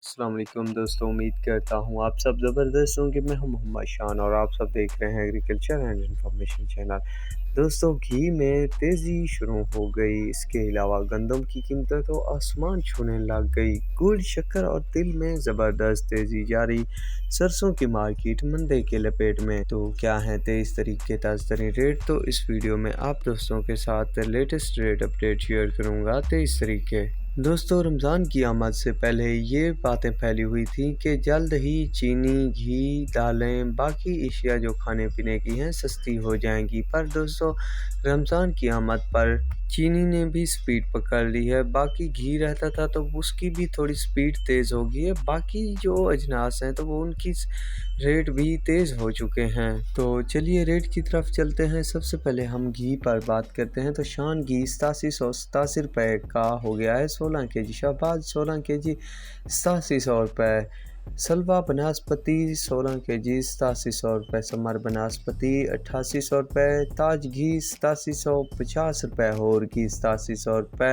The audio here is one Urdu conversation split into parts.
السلام علیکم دوستوں، امید کرتا ہوں آپ سب زبردست ہوں گے۔ میں ہوں محمد شان اور آپ سب دیکھ رہے ہیں ایگریکلچر اینڈ انفارمیشن چینل۔ دوستوں، گھی میں تیزی شروع ہو گئی، اس کے علاوہ گندم کی قیمتیں تو آسمان چھونے لگ گئی۔ گڑ، شکر اور تل میں زبردست تیزی جاری، سرسوں کی مارکیٹ مندے کے لپیٹ میں۔ تو کیا ہیں 23 تاریخ کے تازہ ترین ریٹ؟ تو اس ویڈیو میں آپ دوستوں کے ساتھ لیٹسٹ ریٹ اپڈیٹ شیئر کروں گا 23 تاریخ کے۔ دوستو، رمضان کی آمد سے پہلے یہ باتیں پھیلی ہوئی تھیں کہ جلد ہی چینی، گھی، دالیں، باقی اشیاء جو کھانے پینے کی ہیں سستی ہو جائیں گی۔ پر دوستو، رمضان کی آمد پر چینی نے بھی سپیڈ پکڑ لی ہے۔ باقی گھی رہتا تھا تو اس کی بھی تھوڑی سپیڈ تیز ہو گئی ہے۔ باقی جو اجناس ہیں تو وہ ان کی ریٹ بھی تیز ہو چکے ہیں۔ تو چلیے ریٹ کی طرف چلتے ہیں۔ سب سے پہلے ہم گھی پر بات کرتے ہیں تو شان گھی 8787 روپے کا ہو گیا ہے 16 kg، شہباز 16 kg 8700 روپے، سلوا بناسپتی 16 kg 8700 روپے، سمر بناسپتی 8800 روپے، تاج گھی 8750 روپے، ہور گھی 8700 روپے،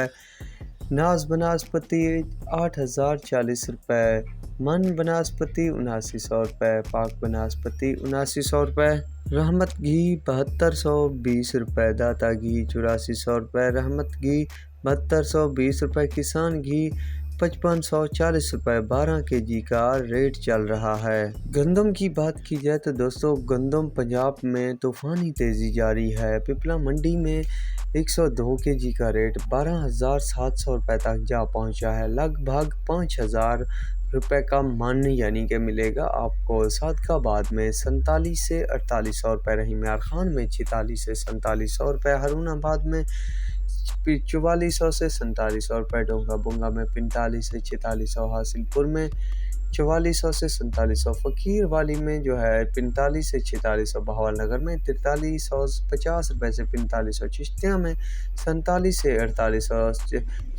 ناز بناسپتی 8040 روپے، من بناسپتی 7900 روپے، پاک بناسپتی 7900 روپے، رحمت گھی 7220 روپے، داتا گھی 8400 روپے، رحمت گھی 7220 روپے، کسان گھی 5540 روپے 12 kg کا ریٹ چل رہا ہے۔ گندم کی بات کی جائے تو دوستو، گندم پنجاب میں طوفانی تیزی جاری ہے۔ پپلا منڈی میں 102 kg کا ریٹ 12700 روپے تک جا پہنچا ہے، لگ بھگ 5000 روپے کا من یعنی کہ ملے گا آپ کو۔ صادق آباد میں 47 سے 4800 روپے، رحیم یار خان میں 46 سے 4700 روپے، ہارون آباد میں 4400 سے 4700 روپے، ڈونگا بونگا میں 45 سے 4600، حاصل پور میں 4400 سے 4700، فقیر والی میں جو ہے 45 سے 4600، بہاول نگر میں 4350 روپے سے 4500، چشتیاں میں 47 سے 4800،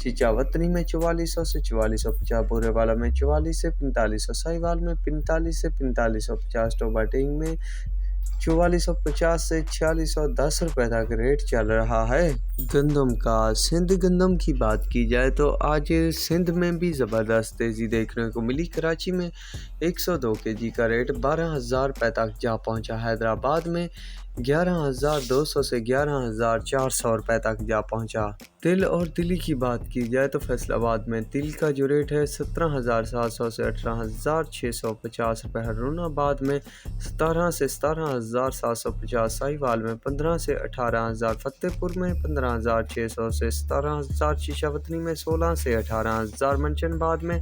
چیچا وطنی میں 4400 سے 4450، بورے والا میں 44 سے 4500، ساہیوال میں 45 سے 4550، ٹوبا ٹینگ میں 4450 سے 4610 روپے تک ریٹ چل رہا ہے۔ گندم کا سندھ گندم کی بات کی جائے تو آج سندھ میں بھی زبردست تیزی دیکھنے کو ملی۔ کراچی میں 102 kg کا ریٹ 12000 روپے تک جا پہنچا، حیدرآباد میں 11200 سے 11400 روپے تک جا پہنچا۔ تل اور تلی کی بات کی جائے تو فیصل آباد میں تل کا جو ریٹ ہے 17700 سے 18650 روپے، ہارون آباد میں 17 سے 17750، ساہیوال میں 15 سے 18000، فتح پور میں 15600 سے 17000، چیچا وطنی میں 16 سے 18000، منچن آباد میں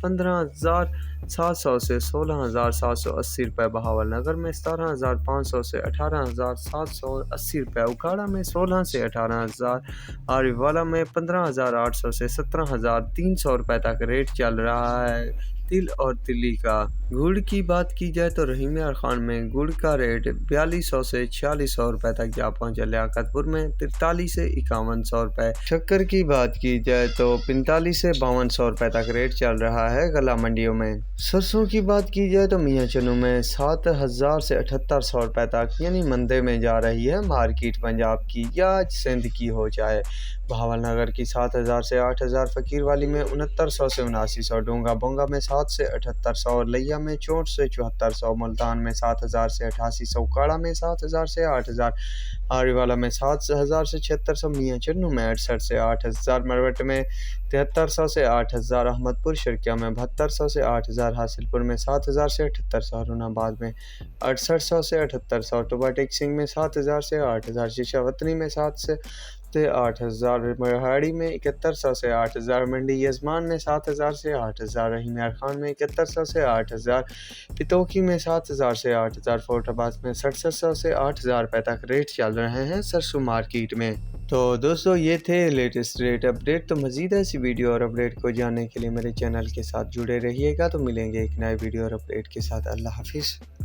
15700 سے 16780 روپے، بہاول نگر میں 17500 سے 18780 روپے، اکاڑا میں 16 سے 18000، آری والا میں 15800 سے 17300 روپے تک ریٹ چل رہا ہے تل اور تلی کا۔ گڑ کی بات کی جائے تو رحیم یار خان میں گڑ کا ریٹ 4200 سے 4600 روپے تک جا پہنچا، لیاقت پور میں 43 سے 5100 روپے، شکر کی بات کی جائے تو 45 سے 5200 روپے تک ریٹ چل رہا ہے غلہ منڈیوں میں۔ سرسوں کی بات کی جائے تو میاں چنو میں 7000 سے 7800 روپے تک یعنی مندے میں جا رہی ہے مارکیٹ، پنجاب کی یا سندھ کی ہو جائے۔ بہاول نگر کی 7000 سے 8000، فقیر والی میں 6900 سے 7900، ڈونگا بونگا میں 7 سے 7800، لیا میں 64 سے 7400، ملتان میں 7000 سے 8800، اکاڑا میں 7000 سے 8000، آری والا میں 7000 سے 7600، میاں چنو میں 68 سے 8000، مروٹ میں 7300 سے 8000، احمد پور شرکیہ میں 7200 سے 8000، حاصل پور میں 7000 سے 7800، ہارون آباد میں 6800 سے 7800، ٹوبا ٹیک سنگھ میں 7000 سے 8000، چیچا وطنی میں 7 سے 8000، مہاڑی میں 7100 سے 8000، منڈی یزمان میں 7000 سے 8000، رحیم یار خان میں 7100 سے 8000، پتوکی میں 7000 سے 8000، فورٹ آباد میں 6700 سے 8000 روپے تک ریٹ چل رہے ہیں سرسوں مارکیٹ میں۔ تو دوستو، یہ تھے لیٹسٹ ریٹ اپڈیٹ۔ تو مزید ایسی ویڈیو اور اپڈیٹ کو جاننے کے لیے میرے چینل کے ساتھ جڑے رہیے گا۔ تو ملیں گے ایک نئے ویڈیو اور اپڈیٹ کے ساتھ۔ اللہ حافظ۔